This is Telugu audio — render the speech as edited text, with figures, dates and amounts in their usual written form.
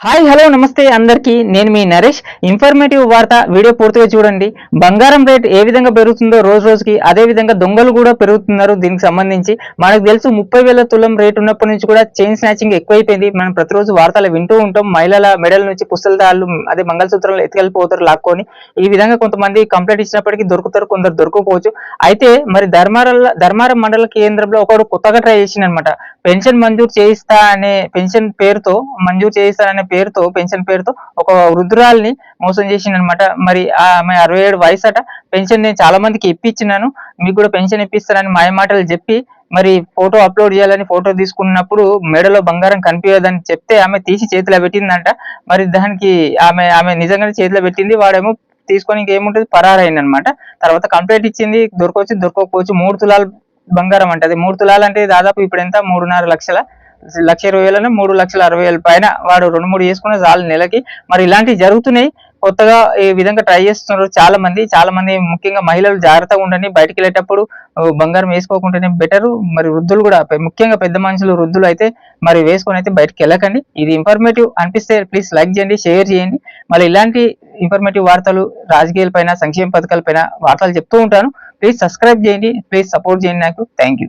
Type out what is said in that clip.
హాయ్ హలో నమస్తే అందరికీ నేను మీ నరేష్. ఇన్ఫర్మేటివ్ వార్త వీడియో పూర్తిగా చూడండి. బంగారం రేట్ ఏ విధంగా పెరుగుతుందో రోజు రోజుకి, అదే విధంగా దొంగలు కూడా పెరుగుతున్నారు. దీనికి సంబంధించి మనకు తెలుసు 30,000 తులం రేట్ ఉన్నప్పటి నుంచి కూడా చైన్ స్నాచింగ్ ఎక్కువైపోయింది. మనం ప్రతిరోజు వార్తలు వింటూ ఉంటాం. మహిళల మెడల నుంచి పుస్తలతాళ్ళు అదే మంగళసూత్రాలు ఎత్తుకెళ్ళిపోతారు లాక్కొని. ఈ విధంగా కొంతమంది కంప్లైంట్ ఇచ్చినప్పటికీ దొరుకుతారు, కొందరు దొరకకపోవచ్చు. అయితే మరి ధర్మారం మండల కేంద్రంలో ఒకడు కొత్తగా ట్రై చేసిండనమాట. పెన్షన్ మంజూరు చేయిస్తా అనే పెన్షన్ పేరుతో ఒక వృద్ధురాల్ని మోసం చేసిండనమాట. మరి ఆమె 67 వయసు అట. పెన్షన్ నేను చాలా మందికి ఇప్పించినాను, మీకు కూడా పెన్షన్ ఇప్పిస్తానని మాయమాటలు చెప్పి మరి ఫోటో అప్లోడ్ చేయాలని ఫోటో తీసుకున్నప్పుడు మెడలో బంగారం కనిపించదని చెప్తే ఆమె తీసి చేతిలో పెట్టిందంట. మరి దానికి ఆమె నిజంగానే చేతిలో పెట్టింది, వాడేమో తీసుకొని ఇంకేముంటుంది పరారైందనమాట. తర్వాత కంప్లైంట్ ఇచ్చింది, దొరకపోవచ్చు. 3 తులాలు బంగారం అంటే, అది 3 తులాలు అంటే దాదాపు ఇప్పుడు ఎంత 3.5 లక్షల 1,20,000 3,60,000 పైన వాడు 2-3 చేసుకున్న చాలు నెలకి. మరి ఇలాంటివి జరుగుతున్నాయి. కొత్తగా ఈ విధంగా ట్రై చేస్తున్నారు చాలా మంది ముఖ్యంగా మహిళలు జాగ్రత్తగా ఉండండి. బయటికి వెళ్ళేటప్పుడు బంగారం వేసుకోకుండానే బెటరు. మరి వృద్ధులు కూడా, ముఖ్యంగా పెద్ద మనుషులు వృద్ధులు అయితే మరి వేసుకొని అయితే బయటకు వెళ్ళకండి. ఇది ఇన్ఫర్మేటివ్ అనిపిస్తే ప్లీజ్ లైక్ చేయండి, షేర్ చేయండి. మళ్ళీ ఇలాంటి ఇన్ఫర్మేటివ్ వార్తలు, రాజకీయాల పైన, సంక్షేమ పథకాల పైన వార్తలు చెప్తూ ఉంటాను. ప్లీజ్ సబ్స్క్రైబ్ చేయండి, ప్లీజ్ సపోర్ట్ చేయండి నాకు. Thank you.